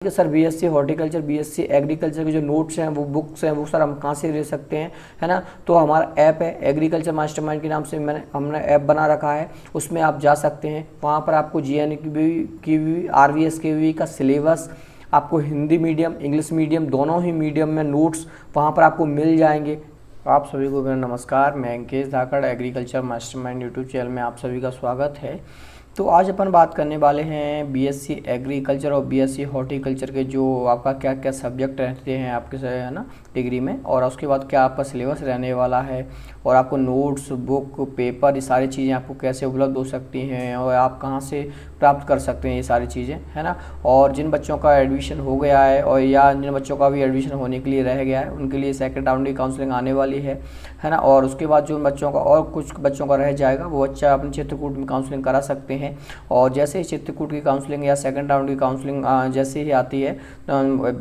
कि sir BSc horticulture, BSc agriculture के जो नोट्स हैं, वो बुक्स हैं, वो सर हम कहाँ से ले सकते हैं, है ना। तो हमारा ऐप है एग्रीकल्चर मास्टरमाइंड के नाम से हमने ऐप बना रखा है। उसमें आप जा सकते हैं, वहाँ पर आपको जीएन की भी आरवीएस के भी का सिलेबस, आपको हिंदी मीडियम इंग्लिश मीडियम दोनों ही मीडियम में नोट्स वहाँ पर आपको मिल जाएंगे। आप सभी को मेरा नमस्कार, मैं अंकेश धाकड़, एग्रीकल्चर मास्टरमाइंड यूट्यूब चैनल में आप सभी का स्वागत है। तो आज अपन बात करने वाले हैं बीएससी एग्रीकल्चर और बीएससी हॉर्टिकल्चर के जो आपका क्या क्या सब्जेक्ट रहते हैं आपके, है ना, डिग्री में, और उसके बाद क्या आपका सिलेबस रहने वाला है, और आपको नोट्स, बुक, पेपर, ये सारी चीज़ें आपको कैसे उपलब्ध हो सकती हैं और आप कहाँ से प्राप्त कर सकते हैं ये सारी चीज़ें, है ना। और जिन बच्चों का एडमिशन हो गया है और या जिन बच्चों का भी एडमिशन होने के लिए रह गया है, उनके लिए सेकंड राउंड की काउंसलिंग आने वाली है ना। और उसके बाद जो बच्चों का और कुछ बच्चों का रह जाएगा, वो बच्चा अपने चित्रकूट में काउंसलिंग करा सकते हैं। और जैसे ही चित्रकूट की काउंसलिंग या सेकंड राउंड की काउंसलिंग जैसे ही आती है,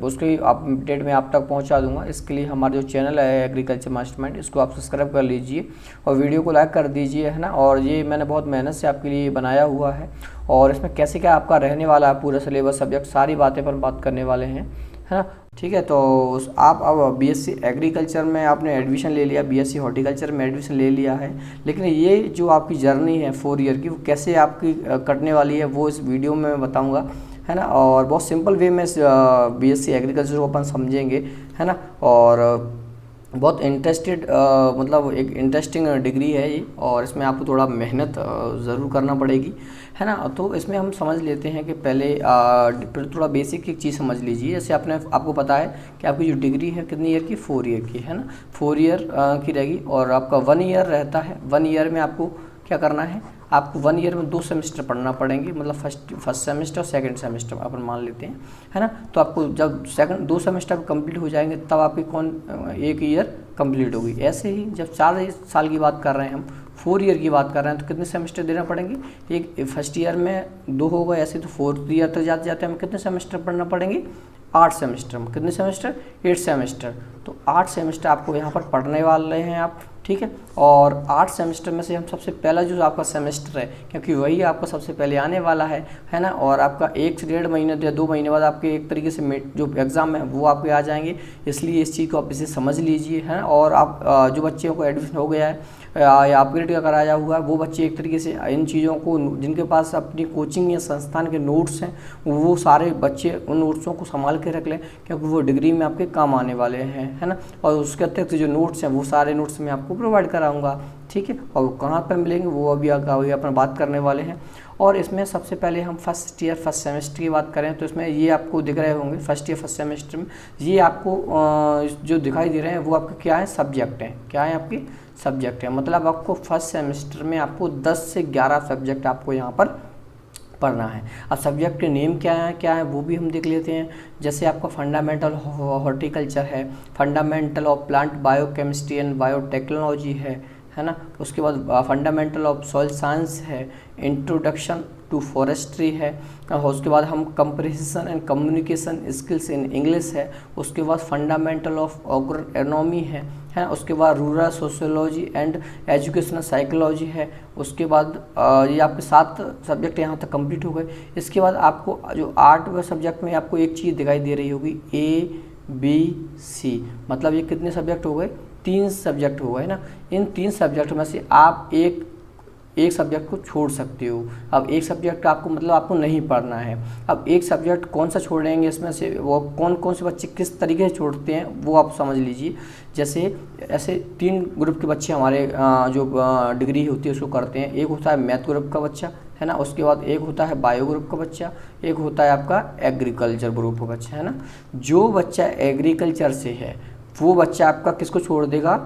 उसकी अपडेट मैं आप तक पहुंचा दूंगा। इसके लिए हमारा जो चैनल है एग्रीकल्चर मास्टरमाइंड, इसको आप सब्सक्राइब कर लीजिए और वीडियो को लाइक कर दीजिए, है ना। और ये मैंने बहुत मेहनत से आपके लिए बनाया हुआ है, और इसमें कैसे क्या आपका रहने वाला है पूरा सिलेबस, सब्जेक्ट, सारी बातें पर बात करने वाले हैं, है ना। ठीक है, तो आप अब बीएससी एग्रीकल्चर में आपने एडमिशन ले लिया, बीएससी हॉर्टिकल्चर में एडमिशन ले लिया है, लेकिन ये जो आपकी जर्नी है 4 ईयर की, वो कैसे आपकी कटने वाली है वो इस वीडियो में मैं बताऊंगा, है ना। और बहुत सिंपल वे में बीएससी एग्रीकल्चर को अपन समझेंगे, है ना। और बहुत इंटरेस्टेड मतलब एक इंटरेस्टिंग डिग्री है ये, और इसमें आपको थोड़ा मेहनत ज़रूर करना पड़ेगी, है ना। तो इसमें हम समझ लेते हैं कि पहले थोड़ा बेसिक एक चीज़ समझ लीजिए। जैसे आपको पता है कि आपकी जो डिग्री है कितनी ईयर की, 4 ईयर की, है ना। 4 ईयर की रहेगी, और आपका 1 ईयर रहता है। 1 ईयर में आपको क्या करना है, आपको 1 ईयर में 2 सेमेस्टर पढ़ना पड़ेंगे, मतलब फर्स्ट सेमेस्टर और सेकंड सेमेस्टर अपन मान लेते हैं, है ना। तो आपको जब 2 सेमेस्टर कंप्लीट हो जाएंगे, तब आपकी 1 ईयर कंप्लीट होगी। ऐसे ही जब 4 साल की बात कर रहे हैं हम, 4 ईयर की बात कर रहे हैं, तो कितने सेमेस्टर देना पड़ेंगे, एक फर्स्ट ईयर में 2 होगा, ऐसे तो 4th ईयर तक जाते जाते हमें कितने सेमेस्टर पढ़ना पड़ेंगे, 8 सेमेस्टर में। कितने सेमेस्टर, 8 सेमेस्टर। तो 8 सेमेस्टर आपको यहाँ पर पढ़ने वाले हैं आप, ठीक है। और 8 सेमेस्टर में से हम सबसे पहला जो आपका सेमेस्टर है, क्योंकि वही आपका सबसे पहले आने वाला है ना। और आपका 1 से 1.5 महीने या 2 महीने बाद आपके एक तरीके से जो एग्ज़ाम है वो आपके आ जाएंगे, इसलिए इस चीज़ को आप इसे समझ लीजिए, है। और आप जो बच्चों को एडमिशन हो गया है या अपग्रेड का कराया हुआ है, वो बच्चे एक तरीके से इन चीज़ों को, जिनके पास अपनी कोचिंग या संस्थान के नोट्स हैं, वो सारे बच्चे उन नोट्सों को संभाल के रख लें, क्योंकि वो डिग्री में आपके काम आने वाले हैं, है ना। और उसके अतिरिक्त जो नोट्स हैं, वो सारे नोट्स मैं आपको प्रोवाइड कराऊंगा, ठीक है। और कहाँ पर मिलेंगे वो अभी अपन बात करने वाले हैं। और इसमें सबसे पहले हम फर्स्ट ईयर फर्स्ट सेमेस्टर की बात करें, तो इसमें ये आपको दिख रहे होंगे फर्स्ट ईयर फर्स्ट सेमेस्टर में, ये आपको जो दिखाई दे रहे हैं वो आपके क्या है, सब्जेक्ट हैं। क्या है, आपके सब्जेक्ट है। मतलब आपको फर्स्ट सेमेस्टर में आपको 10 से 11 सब्जेक्ट आपको यहाँ पर पढ़ना है। अब सब्जेक्ट के नेम क्या है वो भी हम देख लेते हैं। जैसे आपका फंडामेंटल हॉर्टिकल्चर है, fundamental of plant biochemistry and biotechnology है ना। उसके बाद फंडामेंटल ऑफ सॉइल साइंस है, इंट्रोडक्शन टू फॉरेस्ट्री है, उसके बाद हम comprehension and communication skills in English है, उसके बाद फंडामेंटल ऑफ एग्रोनॉमी है, उसके बाद rural sociology and educational psychology है। उसके बाद ये आपके 7 सब्जेक्ट यहाँ तक कंप्लीट हो गए। इसके बाद आपको जो 8वें सब्जेक्ट में आपको एक चीज़ दिखाई दे रही होगी, ABC, मतलब ये कितने सब्जेक्ट हो गए, 3 सब्जेक्ट हो गए ना। इन 3 सब्जेक्ट में से आप एक सब्जेक्ट को छोड़ सकते हो। अब एक सब्जेक्ट आपको मतलब आपको नहीं पढ़ना है। अब एक सब्जेक्ट कौन सा छोड़ेंगे, इसमें से वो कौन से बच्चे किस तरीके से छोड़ते हैं वो आप समझ लीजिए। जैसे ऐसे 3 ग्रुप के बच्चे हमारे जो डिग्री होती है उसको करते हैं। एक होता है मैथ ग्रुप का बच्चा, है ना। उसके बाद एक होता है बायो ग्रुप का बच्चा, एक होता है आपका एग्रीकल्चर ग्रुप का बच्चा, है ना। जो बच्चा एग्रीकल्चर से है वो बच्चा आपका किसको छोड़ देगा,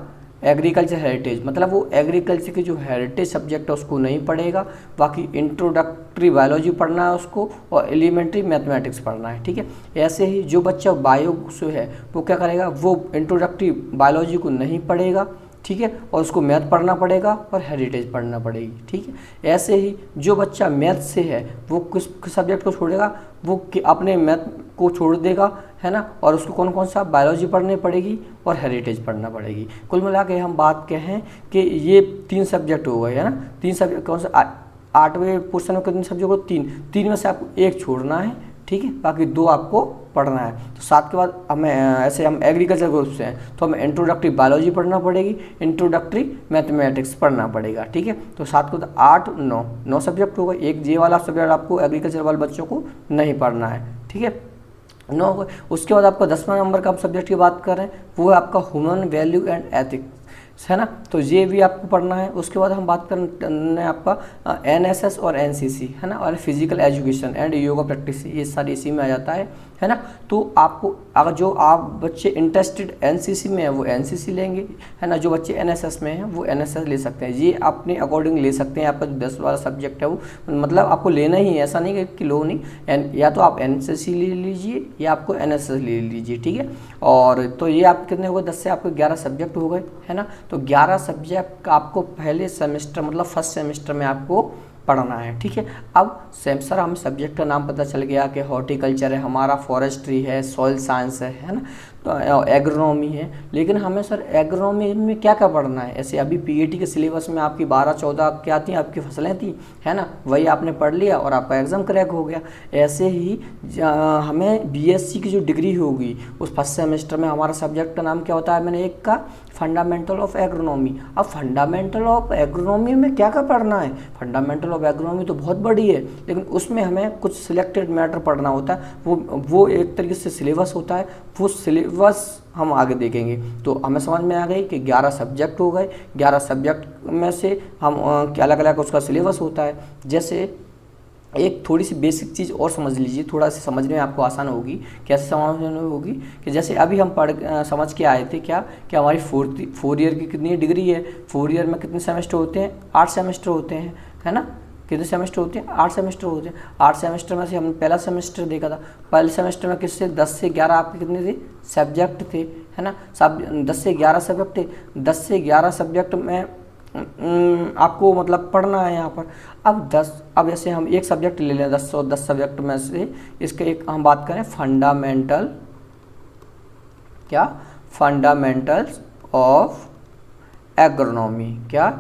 एग्रीकल्चर हेरिटेज, मतलब वो एग्रीकल्चर की जो हेरिटेज सब्जेक्ट है उसको नहीं पढ़ेगा। बाकी इंट्रोडक्टरी बायोलॉजी पढ़ना है उसको, और एलिमेंट्री मैथमेटिक्स पढ़ना है, ठीक है। ऐसे ही जो बच्चा बायो से है वो क्या करेगा, वो इंट्रोडक्टरी बायोलॉजी को नहीं पढ़ेगा, ठीक है, और उसको मैथ पढ़ना पड़ेगा और हेरिटेज पढ़ना पड़ेगी, ठीक है। ऐसे ही जो बच्चा मैथ से है वो किस सब्जेक्ट को छोड़ेगा, वो अपने मैथ को छोड़ देगा, है ना। और उसको कौन सा बायोलॉजी पढ़नी पड़ेगी और हेरिटेज पढ़ना पड़ेगी। कुल मिला के हम बात कहें कि ये 3 सब्जेक्ट हो गए, है ना। 3 सब्जेक्ट कौन सा, 8वें पोर्शन में कितने सब्जेक्ट हो, 3 में से आपको एक छोड़ना है, ठीक है, बाकी 2 आपको पढ़ना है। तो 7 के बाद हमें ऐसे हम एग्रीकल्चर ग्रुप से हैं तो हमें इंट्रोडक्टरी बायोलॉजी पढ़ना पड़ेगी, इंट्रोडक्टरी मैथमेटिक्स पढ़ना पड़ेगा, ठीक है। तो 7 को 8 9 सब्जेक्ट हो गए। एक ये वाला सब्जेक्ट आपको एग्रीकल्चर वाले बच्चों को नहीं पढ़ना है, ठीक है, 9 हो गए। उसके बाद आपका 10वां नंबर का आप सब्जेक्ट की बात कर रहे हैं, वो है आपका ह्यूमन वैल्यू एंड एथिक्स, है ना। तो ये भी आपको पढ़ना है। उसके बाद हम बात करना है आपका NSS और NCC, है ना, और physical education and yoga practice, ये सारी इसी में आ जाता है ना। तो आपको अगर जो आप बच्चे इंटरेस्टेड NCC में है वो NCC लेंगे, है ना, जो बच्चे NSS में हैं वो NSS ले सकते हैं। ये अपने अकॉर्डिंग ले सकते हैं। आपका जो 10 वाला सब्जेक्ट है वो मतलब आपको लेना ही है, ऐसा नहीं कि लो नहीं, या तो आप NCC ले लीजिए या आपको NSS ले लीजिए, ठीक है। और तो ये आप कितने हो गए, 10 से आपको 11 सब्जेक्ट हो गए, है ना। तो 11 सब्जेक्ट आपको पहले सेमेस्टर मतलब फर्स्ट सेमेस्टर में आपको पढ़ना है, ठीक है। अब सर हमें सब्जेक्ट का नाम पता चल गया कि हॉर्टिकल्चर है हमारा, फॉरेस्ट्री है, सॉइल साइंस है ना, तो एग्रोनॉमी है। लेकिन हमें सर एग्रोनॉमी में क्या क्या पढ़ना है? ऐसे अभी PAT के सिलेबस में आपकी 12-14 क्या थी, आपकी फसलें थी, है ना, वही आपने पढ़ लिया और आपका एग्ज़ाम क्रैक हो गया। ऐसे ही हमें BSc की जो डिग्री होगी उस फर्स्ट सेमेस्टर में हमारा सब्जेक्ट का नाम क्या होता है, मैंने एक का फंडामेंटल ऑफ एग्रोनॉमी। अब फंडामेंटल ऑफ एग्रोनॉमी में क्या क्या पढ़ना है? फंडामेंटल ऑफ एग्रोनॉमी तो बहुत बड़ी है, लेकिन उसमें हमें कुछ सिलेक्टेड मैटर पढ़ना होता है। वो एक तरीके से सिलेबस होता है, वो सिलेबस हम आगे देखेंगे। तो हमें समझ में आ गई कि 11 सब्जेक्ट हो गए। 11 सब्जेक्ट में से हम अलग अलग उसका सिलेबस होता है। जैसे एक थोड़ी सी बेसिक चीज़ और समझ लीजिए, थोड़ा सा समझने में आपको आसान होगी। कैसे समझने में होगी कि जैसे अभी हम समझ के आए थे क्या कि हमारी 4 ईयर की कितनी डिग्री है, 4 ईयर में कितने सेमेस्टर होते हैं? 8 सेमेस्टर होते हैं, है ना। कितने सेमेस्टर होते हैं? 8 सेमेस्टर होते हैं। 8 सेमेस्टर में से हमने पहला सेमेस्टर देखा था। पहले सेमेस्टर में किससे 10 से 11 आपके कितने थे? सब्जेक्ट थे, है ना। 10 से 11 सब्जेक्ट थे। 10 से 11 सब्जेक्ट में आपको मतलब पढ़ना है यहाँ पर। अब जैसे हम एक सब्जेक्ट ले लें 10 सब्जेक्ट में से, इसके एक हम बात करें फंडामेंटल, क्या? फंडामेंटल्स ऑफ एग्रोनॉमी, क्या?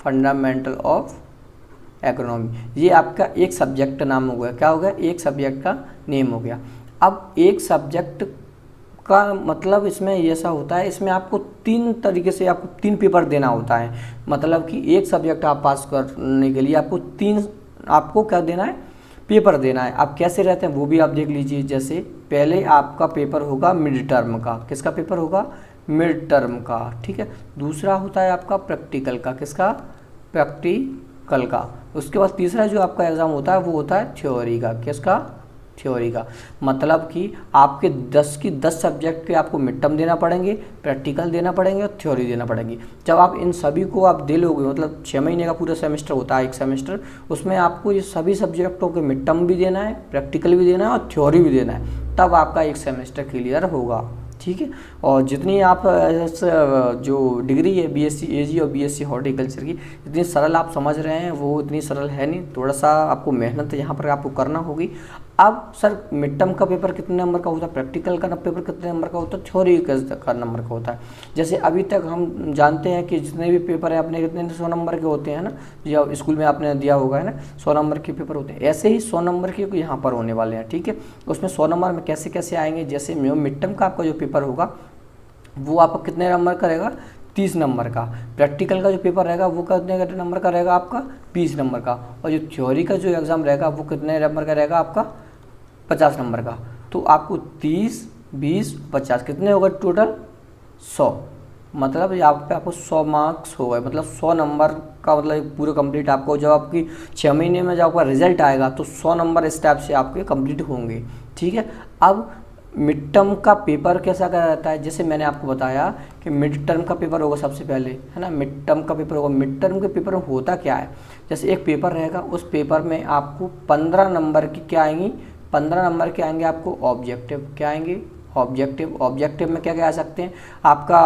Fundamental of agronomy. ये आपका एक सब्जेक्ट का नाम हो गया। क्या हो गया? एक सब्जेक्ट का नेम हो गया। अब एक सब्जेक्ट का मतलब इसमें ऐसा होता है, इसमें आपको 3 तरीके से आपको 3 पेपर देना होता है। मतलब कि एक सब्जेक्ट आप पास करने के लिए आपको 3 आपको क्या देना है? पेपर देना है। आप कैसे रहते हैं वो भी आप देख लीजिए। जैसे पहले आपका पेपर होगा मिड टर्म का। किसका पेपर होगा? मिड टर्म का, ठीक है। दूसरा होता है आपका प्रैक्टिकल का। किसका? प्रैक्टिकल का। उसके बाद तीसरा जो आपका एग्ज़ाम होता है वो होता है थ्योरी का। किसका? थ्योरी का। मतलब कि आपके 10 सब्जेक्ट के आपको मिड टर्म देना पड़ेंगे, प्रैक्टिकल देना पड़ेंगे और थ्योरी देना पड़ेगी। जब आप इन सभी को आप दे लोगे, मतलब 6 महीने का पूरा सेमेस्टर होता है एक सेमेस्टर, उसमें आपको ये सभी सब्जेक्टों के मिड टर्म भी देना है, प्रैक्टिकल भी देना है और थ्योरी भी देना है, तब आपका एक सेमेस्टर क्लियर होगा, ठीक है। और जितनी आप जो डिग्री है BSc AG और BSc हॉर्टिकल्चर की, जितनी सरल आप समझ रहे हैं वो इतनी सरल है नहीं। थोड़ा सा आपको मेहनत यहाँ पर आपको करना होगी। अब सर मिड टर्म का पेपर कितने नंबर का होता है, प्रैक्टिकल का पेपर कितने नंबर का होता है, थ्योरी का नंबर का होता है। जैसे अभी तक हम जानते हैं कि जितने भी पेपर है अपने कितने 100 नंबर के होते हैं ना, जो स्कूल में आपने दिया होगा है ना, 100 नंबर के पेपर होते हैं। ऐसे ही 100 नंबर के यहाँ पर होने वाले हैं, ठीक है। उसमें 100 नंबर में कैसे कैसे आएंगे, जैसे मिड टर्म का आपका जो पेपर होगा वो आपका कितने नंबर का रहेगा, 30 नंबर का। प्रैक्टिकल का जो पेपर रहेगा वो कितने नंबर का रहेगा आपका, 20 नंबर का। और जो थ्योरी का जो एग्ज़ाम रहेगा वो कितने नंबर का रहेगा आपका, 50 नंबर का। तो आपको 30, 20, 50 कितने होगा टोटल, 100। मतलब यहाँ पे आपको 100 मार्क्स हो गए, मतलब 100 नंबर का मतलब पूरे कंप्लीट आपको, जब आपकी 6 महीने में जब आपका रिजल्ट आएगा तो 100 नंबर इस टाइप से आपके कंप्लीट होंगे, ठीक है। अब मिड टर्म का पेपर कैसा क्या रहता है, जैसे मैंने आपको बताया कि मिड टर्म का पेपर होगा सबसे पहले, है ना। मिड टर्म का पेपर होगा। मिड टर्म के पेपर में होता क्या है, जैसे एक पेपर रहेगा, उस पेपर में आपको 15 नंबर की क्या आएंगी, 15 नंबर के आएंगे आपको ऑब्जेक्टिव। क्या आएंगे, ऑब्जेक्टिव में क्या क्या आ सकते हैं, आपका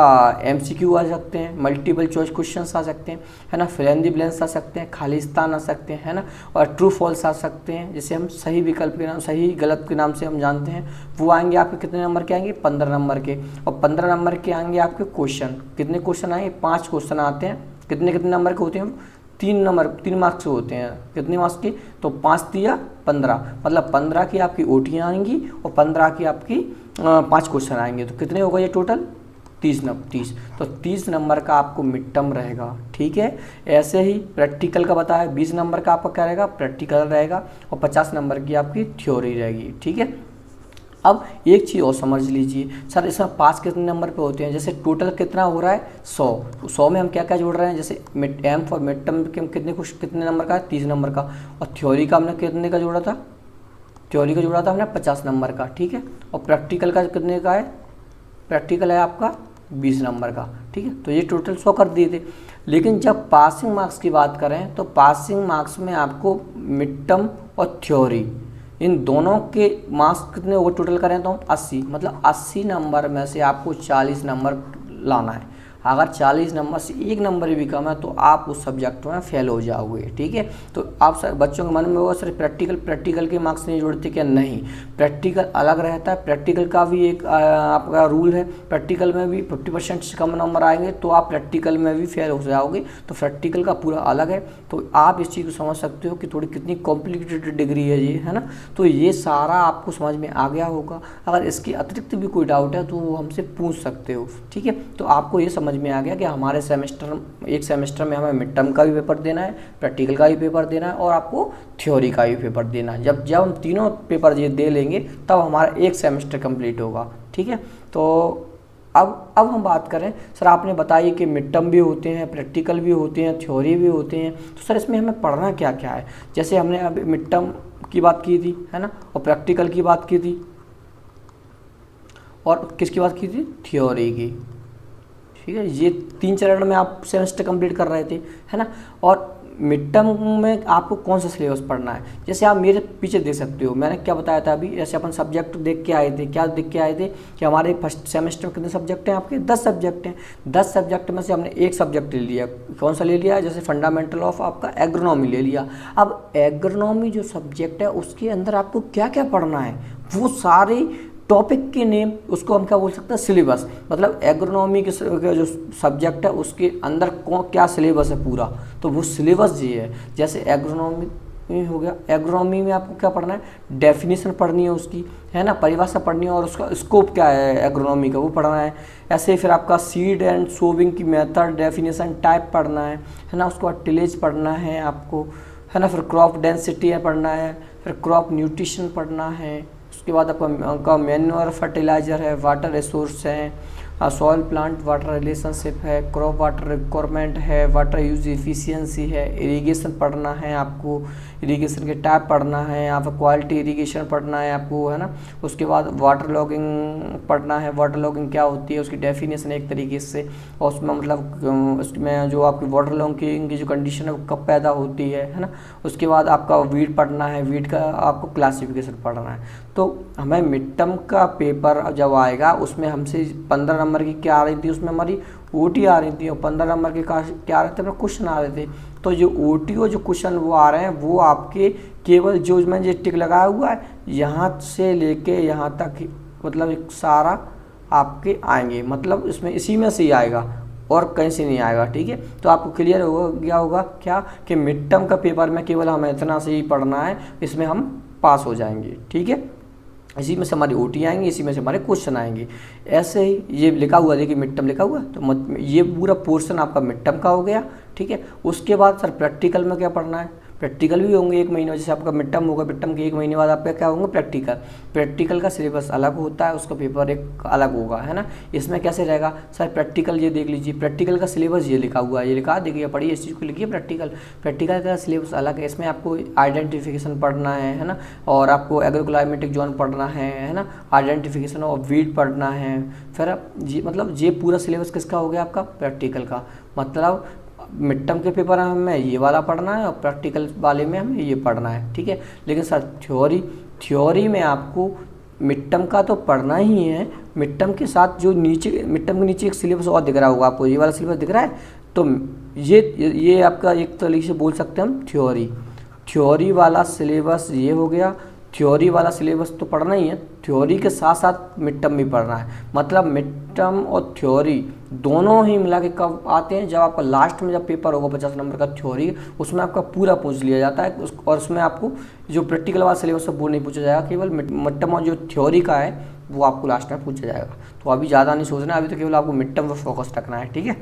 MCQ आ सकते हैं, मल्टीपल चॉइस क्वेश्चंस आ सकते हैं, है ना, फिल इन द ब्लैंक्स आ सकते हैं, खाली स्थान आ सकते हैं, है ना, और ट्रू फॉल्स आ सकते हैं, जिसे हम सही विकल्प के नाम, सही गलत के नाम से हम जानते हैं। वो आएंगे आपके कितने नंबर के आएंगे, 15 नंबर के। और 15 नंबर के आएंगे आपके क्वेश्चन। कितने क्वेश्चन आएंगे, 5 क्वेश्चन आते हैं। कितने कितने नंबर के होते हैं, तीन मार्क्स होते हैं, कितने मार्क्स के, तो 5 दिया 15, मतलब 15 की आपकी ओटियाँ आएंगी और 15 की आपकी 5 क्वेश्चन आएंगे, तो कितने हो गए ये टोटल 30। तो 30 नंबर का आपको मिड टर्म रहेगा, ठीक है। ऐसे ही प्रैक्टिकल का बताया 20 नंबर का आपका क्या रहेगा, प्रैक्टिकल रहेगा, और 50 नंबर की आपकी थ्योरी रहेगी, ठीक है। अब एक चीज़ और समझ लीजिए सर, इसमें पास कितने नंबर पे होते हैं, जैसे टोटल कितना हो रहा है 100 में हम क्या क्या जोड़ रहे हैं, जैसे एम फॉर मिड टर्म कितने नंबर का है, 30 नंबर का, और थ्योरी का हमने कितने का जोड़ा था, थ्योरी का जोड़ा था हमने 50 नंबर का, ठीक है। और प्रैक्टिकल का कितने का है, प्रैक्टिकल है आपका 20 नंबर का, ठीक है। तो ये टोटल 100 कर दिए थे। लेकिन जब पासिंग मार्क्स की बात करें तो पासिंग मार्क्स में आपको मिड टर्म और थ्योरी इन दोनों के मार्क्स कितने ओवर टोटल करें तो 80, मतलब 80 नंबर में से आपको 40 नंबर लाना है। अगर 40 नंबर से एक नंबर भी कम है तो आप उस सब्जेक्ट में फेल हो जाओगे, ठीक है। तो आप सर बच्चों के मन में होगा सर प्रैक्टिकल के मार्क्स नहीं जोड़ते क्या, नहीं, प्रैक्टिकल अलग रहता है। प्रैक्टिकल का भी एक आपका रूल है, प्रैक्टिकल में भी 50% से कम नंबर आएंगे तो आप प्रैक्टिकल में भी फेल हो जाओगे, तो प्रैक्टिकल का पूरा अलग है। तो आप इस चीज़ को समझ सकते हो कि थोड़ी कितनी कॉम्प्लिकेटेड डिग्री है ये, है ना। तो ये सारा आपको समझ में आ गया होगा। अगर इसके अतिरिक्त भी कोई डाउट है तो वो हमसे पूछ सकते हो, ठीक है। तो आपको ये समझ में आ गया कि हमारे एक सेमेस्टर में हमें मिड टर्म का भी पेपर देना है, प्रैक्टिकल का भी पेपर देना है और आपको थ्योरी का भी पेपर देना है। जब हम तीनों पेपर ये दे लेंगे तब हमारा एक सेमेस्टर कंप्लीट होगा, ठीक है। तो अब हम बात करें सर, आपने बताइए कि मिड टर्म भी होते हैं, प्रैक्टिकल भी होते हैं, थ्योरी भी होते हैं, तो सर इसमें हमें पढ़ना क्या क्या है। जैसे हमने अभी मिड टर्म की बात की थी, है ना, और प्रैक्टिकल की बात की थी, और किसकी बात की थी, थ्योरी की, ठीक है। ये 3 चरण में आप सेमेस्टर कंप्लीट कर रहे थे, है ना। और मिड टर्म में आपको कौन सा सिलेबस पढ़ना है, जैसे आप मेरे पीछे देख सकते हो, मैंने क्या बताया था अभी, जैसे अपन सब्जेक्ट देख के आए थे, क्या देख के आए थे कि हमारे फर्स्ट सेमेस्टर में कितने सब्जेक्ट हैं आपके, 10 सब्जेक्ट हैं। 10 सब्जेक्ट में से हमने एक सब्जेक्ट ले लिया, कौन सा ले लिया, जैसे फंडामेंटल ऑफ आपका एग्रोनॉमी ले लिया। अब एग्रोनॉमी जो सब्जेक्ट है उसके अंदर आपको क्या क्या पढ़ना है, वो सारे टॉपिक के नेम, उसको हम क्या बोल सकते हैं, सिलेबस। मतलब एग्रोनॉमी के जो सब्जेक्ट है उसके अंदर क्या सिलेबस है पूरा, तो वो सिलेबस ये है। जैसे एग्रोनॉमी हो गया, एग्रोनॉमी में आपको क्या पढ़ना है, डेफिनेशन पढ़नी है उसकी, है ना, परिभाषा पढ़नी है, और उसका स्कोप क्या है एग्रोनॉमी का वो पढ़ना है। ऐसे फिर आपका सीड एंड सोविंग की मेथड, डेफिनेशन, टाइप पढ़ना है ना। उसके बाद टिलेज पढ़ना है आपको, है ना। फिर क्रॉप डेंसिटी पढ़ना है, फिर क्रॉप न्यूट्रिशन पढ़ना है। उसके बाद आपका मैन्योर, फर्टिलाइजर है, वाटर रिसोर्स है, सॉइल प्लांट वाटर रिलेशनशिप है, क्रॉप वाटर रिक्वायरमेंट है, वाटर यूज एफिशिएंसी है, इरिगेशन पढ़ना है आपको, इरिगेशन के टाइप पढ़ना है, यहाँ पर क्वालिटी इरिगेशन पढ़ना है आपको, है ना। उसके बाद वाटर लॉगिंग पढ़ना है, वाटर लॉगिंग क्या होती है उसकी डेफिनेशन एक तरीके से, और उसमें मतलब उसमें जो आपकी वाटर लॉगिंग की जो कंडीशन है वो कब पैदा होती है ना। उसके बाद आपका वीड पढ़ना है, वीड का आपको क्लासिफिकेशन पढ़ना है। तो हमें मिड टर्म का पेपर जब आएगा उसमें हमसे 15 नंबर की क्या आ रही थी, उसमें हमारी ओटी आ रही थी, और 15 नंबर के क्या आ रहे थे, अपने क्वेश्चन आ रहे थे। तो जो ओटी और जो क्वेश्चन वो आ रहे हैं वो आपके केवल जो मैंने टिक लगाया हुआ है यहाँ से लेके यहाँ तक, मतलब एक सारा आपके आएंगे, मतलब इसमें इसी में से ही आएगा और कहीं से नहीं आएगा, ठीक है। तो आपको क्लियर हो गया होगा क्या कि मिड टर्म का पेपर में केवल हमें इतना से ही पढ़ना है, इसमें हम पास हो जाएंगे, ठीक है। इसी में से हमारी ओटी आएंगी, इसी में से हमारे क्वेश्चन आएंगे। ऐसे ही ये लिखा हुआ, देखिए मिड टर्म लिखा हुआ, तो ये पूरा पोर्शन आपका मिड टर्म का हो गया, ठीक है। उसके बाद सर प्रैक्टिकल में क्या पढ़ना है, प्रैक्टिकल भी होंगे 1 महीने, जैसे आपका मिड टर्म होगा, मिड टर्म के 1 महीने बाद आपका क्या होंगे, प्रैक्टिकल का सिलेबस अलग होता है, उसका पेपर एक अलग होगा, है ना। इसमें कैसे रहेगा सर, प्रैक्टिकल ये देख लीजिए, प्रैक्टिकल का सिलेबस ये लिखा हुआ है, ये लिखा देखिए, पढ़िए इस चीज़ को लिखिए, प्रैक्टिकल का सिलेबस अलग है। इसमें आपको आइडेंटिफिकेशन पढ़ना है ना, और आपको एग्रोक्लाइमेटिक जोन पढ़ना है ना, आइडेंटिफिकेशन और वीड पढ़ना है। फिर ये मतलब ये पूरा सिलेबस किसका हो गया आपका, प्रैक्टिकल का। मतलब मिड टर्म के पेपर में ये वाला पढ़ना है और प्रैक्टिकल वाले में हमें ये पढ़ना है, ठीक है। लेकिन सर थ्योरी में आपको मिड टर्म का तो पढ़ना ही है, मिड टर्म के साथ जो नीचे मिड टर्म के नीचे एक सिलेबस और दिख रहा होगा आपको, ये वाला सिलेबस दिख रहा है, तो ये आपका एक तरीके से बोल सकते हैं हम थ्योरी वाला सिलेबस ये हो गया। थ्योरी वाला सिलेबस तो पढ़ना ही है, थ्योरी के साथ साथ मिड टर्म भी पढ़ना है। मतलब मिड टर्म और थ्योरी दोनों ही मिला के कब आते हैं, जब आपका लास्ट में जब पेपर होगा 50 नंबर का थ्योरी, उसमें आपका पूरा पूछ लिया जाता है और उसमें आपको जो प्रैक्टिकल वाला सिलेबस है वो नहीं पूछा जाएगा, केवल मिड टर्म और जो थ्योरी का है वो आपको लास्ट में पूछा जाएगा। तो अभी ज़्यादा नहीं सोचना है, अभी तो केवल आपको मिड टर्म पर फोकस रखना है, ठीक है।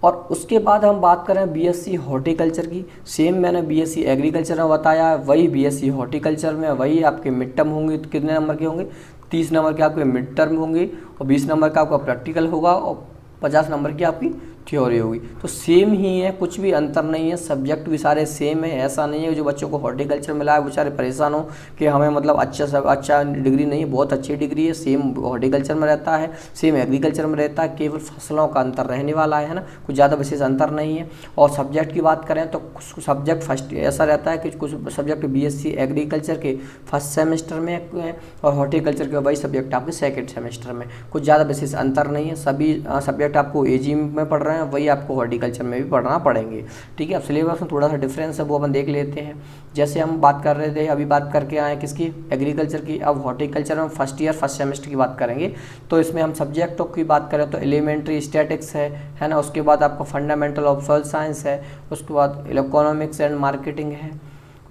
और उसके बाद हम बात करें बीएससी हॉर्टिकल्चर की। सेम मैंने बीएससी एग्रीकल्चर में बताया है, वही बीएससी हॉर्टिकल्चर में वही आपके मिड टर्म होंगे। तो कितने नंबर के होंगे? 30 नंबर के आपके मिड टर्म होंगे और 20 नंबर का आपका प्रैक्टिकल होगा और 50 नंबर की आपकी थ्योरी होगी। तो सेम ही है, कुछ भी अंतर नहीं है, सब्जेक्ट भी सारे सेम है। ऐसा नहीं है जो बच्चों को हॉर्टिकल्चर मिला है बेचारे परेशान हो कि हमें मतलब अच्छा डिग्री नहीं है, बहुत अच्छी डिग्री है। सेम हॉर्टिकल्चर में रहता है, सेम एग्रीकल्चर में रहता है, केवल फसलों का अंतर रहने वाला है ना, कुछ ज़्यादा विशेष अंतर नहीं है। और सब्जेक्ट की बात करें तो कुछ सब्जेक्ट फर्स्ट ऐसा रहता है कि कुछ सब्जेक्ट बीएससी एग्रीकल्चर के फर्स्ट सेमेस्टर में है और हॉर्टिकल्चर के वही सब्जेक्ट आपके सेकेंड सेमेस्टर में, कुछ ज़्यादा विशेष अंतर नहीं है। सभी सब्जेक्ट आपको एजी में पढ़ रहे हैं वही आपको हॉर्टिकल्चर में भी पढ़ना पड़ेंगे, ठीक है। अब सिलेबस में थोड़ा सा डिफरेंस है वो अपन देख लेते हैं। जैसे हम बात कर रहे थे, अभी बात करके आए किसकी? एग्रीकल्चर की। अब हॉर्टिकल्चर में फर्स्ट ईयर फर्स्ट सेमेस्टर की बात करेंगे। तो इसमें हम सब्जेक्टों की बात करें तो एलिमेंट्री स्टैटिक्स है ना, उसके बाद आपका फंडामेंटल ऑफ सॉइल साइंस है, उसके बाद इकोनॉमिक्स एंड मार्केटिंग है,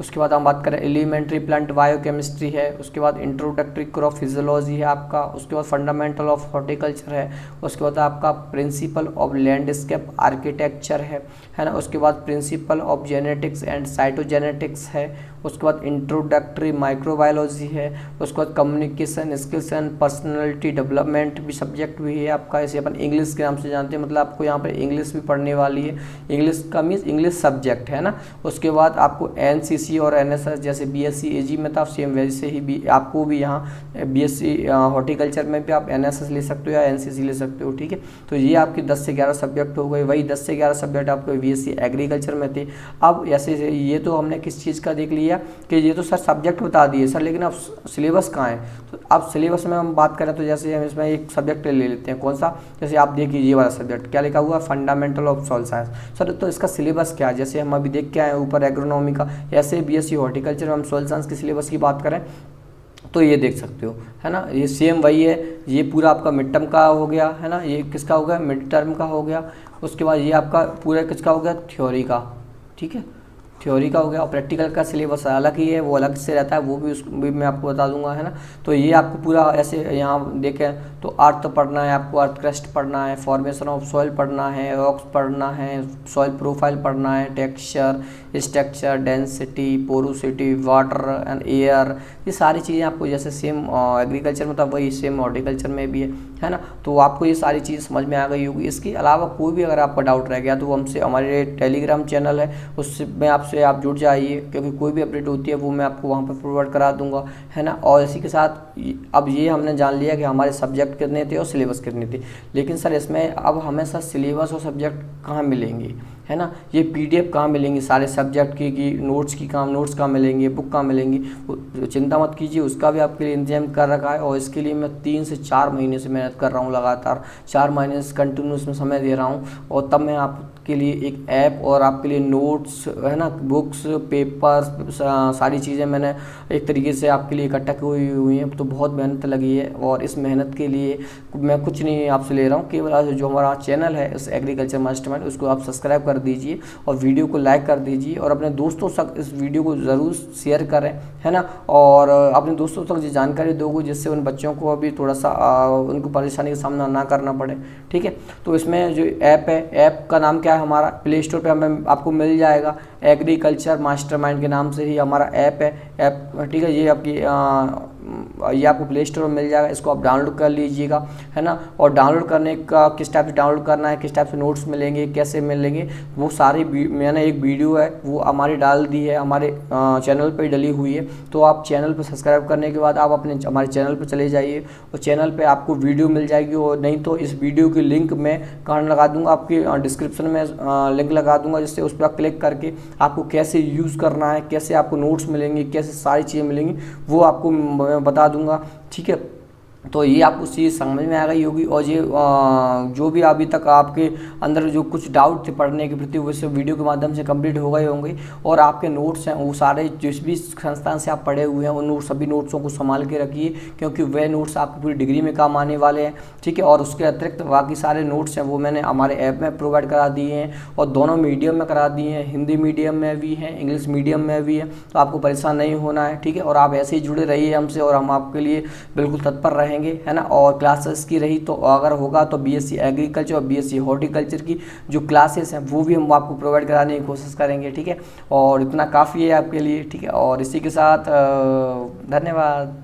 उसके बाद हम बात करें एलिमेंट्री प्लांट बायोकेमिस्ट्री है, उसके बाद इंट्रोडक्टरी क्रॉप फिजियोलॉजी है आपका, उसके बाद फंडामेंटल ऑफ हॉर्टिकल्चर है, उसके बाद आपका प्रिंसिपल ऑफ लैंडस्केप आर्किटेक्चर है ना, उसके बाद principle of genetics and cytogenetics है, उसके बाद इंट्रोडक्टरी माइक्रोबायोलॉजी है, उसके बाद communication skills and personality development भी सब्जेक्ट भी है आपका, इसे अपन इंग्लिश के नाम से जानते हैं। मतलब आपको यहाँ पर इंग्लिश भी पढ़ने वाली है, इंग्लिश का मीन्स इंग्लिश सब्जेक्ट है ना। उसके बाद आपको एनसीसी और एनएसएस जैसे बीएससी एजी में था सेम वैसे ही आपको भी यहाँ बीएससी हॉर्टिकल्चर में भी आप एनएसएस ले सकते हो या एनसीसी ले सकते हो, ठीक है। तो ये आपके 10 से 11 सब्जेक्ट हो गए, वही 10 से 11 सब्जेक्ट आपको बीएससी एग्रीकल्चर में थे। अब ऐसे ये तो हमने किस चीज़ का देख लिया कि ये तो सर सब्जेक्ट बता दिए सर, लेकिन अब सिलेबस कहाँ है? तो अब सिलेबस में हम बात करें तो जैसे हम इसमें एक सब्जेक्ट ले लेते हैं, कौन सा? जैसे आप देखिए ये वाला सब्जेक्ट क्या लिखा हुआ? Fundamental of soil science. Sir तो इसका सिलेबस क्या है? जैसे हम अभी देख के आए ऊपर एग्रोनॉमी का, ऐसे बीएससी हॉर्टिकल्चर में हम सॉइल साइंस के सिलेबस की बात करें तो ये देख सकते हो, है ना, ये सेम वही है। ये पूरा आपका मिड टर्म का हो गया, है ना, ये किसका हो गया? मिड टर्म का हो गया। उसके बाद ये आपका पूरा किसका हो गया? थ्योरी का, ठीक है, थ्योरी का हो गया। और प्रैक्टिकल का सिलेबस अलग ही है, वो अलग से रहता है, वो भी मैं आपको बता दूंगा, है ना। तो ये आपको पूरा ऐसे यहाँ देखें तो अर्थ पढ़ना है आपको, अर्थ क्रस्ट पढ़ना है, फॉर्मेशन ऑफ सॉइल पढ़ना है, रॉक्स पढ़ना है, सॉइल प्रोफाइल पढ़ना है, texture, structure, density, porosity, water and air, ये सारी चीज़ें आपको जैसे सेम एग्रीकल्चर में था वही सेम हॉर्टिकल्चर में भी है ना। तो आपको ये सारी चीज़ समझ में आ गई होगी। इसके अलावा कोई भी अगर आपका डाउट रह गया तो हमसे, हमारे टेलीग्राम चैनल है उसमें आपसे आप जुड़ जाइए, क्योंकि कोई भी अपडेट होती है वो मैं आपको वहाँ पर प्रोवाइड करा दूंगा, है ना। और इसी के साथ अब ये हमने जान लिया कि हमारे सब्जेक्ट कितने थे और सिलेबस कितने थे, लेकिन सर इसमें अब हमें सर सिलेबस और सब्जेक्ट कहाँ मिलेंगे, है ना, ये पीडीएफ कहाँ मिलेंगी सारे सब्जेक्ट की नोट्स कहाँ मिलेंगे, बुक कहाँ मिलेंगी? चिंता मत कीजिए, उसका भी आपके लिए इंतजाम कर रखा है। और इसके लिए मैं 3 से 4 महीने से मेहनत कर रहा हूँ, लगातार 4 महीने से कंटिन्यूस में समय दे रहा हूँ, और तब मैं आपके लिए एक ऐप और आपके लिए नोट्स, है ना, बुक्स, पेपर्स, सारी चीज़ें मैंने एक तरीके से आपके लिए इकट्ठा की हुई हैं। तो बहुत मेहनत लगी है और इस मेहनत के लिए मैं कुछ नहीं आपसे ले रहा हूँ, केवल जो हमारा चैनल है इस एग्रीकल्चर मास्टरमाइंड उसको आप सब्सक्राइब कर दीजिए और वीडियो को लाइक कर दीजिए और अपने दोस्तों तक इस वीडियो को ज़रूर शेयर करें, है ना। और अपने दोस्तों तक ये जानकारी दोगे जिससे उन बच्चों को अभी थोड़ा सा उनको परेशानी का सामना ना करना पड़े, ठीक है। तो इसमें जो ऐप है, ऐप का नाम क्या है? हमारा प्ले स्टोर पे हमें आपको मिल जाएगा, एग्रीकल्चर मास्टरमाइंड के नाम से ही हमारा ऐप है, ठीक है। ये आपको प्ले स्टोर में मिल जाएगा, इसको आप डाउनलोड कर लीजिएगा, है ना। और डाउनलोड करने का किस टाइप से डाउनलोड करना है, किस टाइप से नोट्स मिलेंगे, कैसे मिलेंगे, वो सारी मैंने एक वीडियो है वो हमारी डाल दी है, हमारे चैनल पे डली हुई है। तो आप चैनल पे सब्सक्राइब करने के बाद आप अपने हमारे चैनल पे चले जाइए और चैनल पे आपको वीडियो मिल जाएगी। और नहीं तो इस वीडियो की लिंक मैं कहाँ लगा दूंगा, आपकी डिस्क्रिप्शन में लिंक लगा दूंगा, जिससे उस पर क्लिक करके आपको कैसे यूज़ करना है, कैसे आपको नोट्स मिलेंगे, कैसे सारी चीज़ें मिलेंगी वो आपको मैं बता दूंगा, ठीक है। तो ये आपको चीज़ समझ में आ गई होगी। और ये जो भी अभी तक आपके अंदर जो कुछ डाउट थे पढ़ने के प्रति, वो सब वीडियो के माध्यम से कंप्लीट हो गए होंगे। और आपके नोट्स हैं वो सारे जिस भी संस्थान से आप पढ़े हुए हैं उन सभी नोट्सों को संभाल के रखिए, क्योंकि वह नोट्स आपकी पूरी डिग्री में काम आने वाले हैं, ठीक है। और उसके अतिरिक्त बाकी सारे नोट्स हैं वो मैंने हमारे ऐप में प्रोवाइड करा दिए हैं, और दोनों मीडियम में करा दिए हैं, हिंदी मीडियम में भी हैं, इंग्लिश मीडियम में भी है। तो आपको परेशान नहीं होना है, ठीक है। और आप ऐसे ही जुड़े रहिए हमसे, और हम आपके लिए बिल्कुल तत्पर रहेंगे, है ना। और क्लासेस की रही तो अगर होगा तो बीएससी एग्रीकल्चर और बीएससी हॉर्टिकल्चर की जो क्लासेस हैं वो भी हम आपको प्रोवाइड कराने की कोशिश करेंगे, ठीक है। और इतना काफ़ी है आपके लिए, ठीक है। और इसी के साथ धन्यवाद।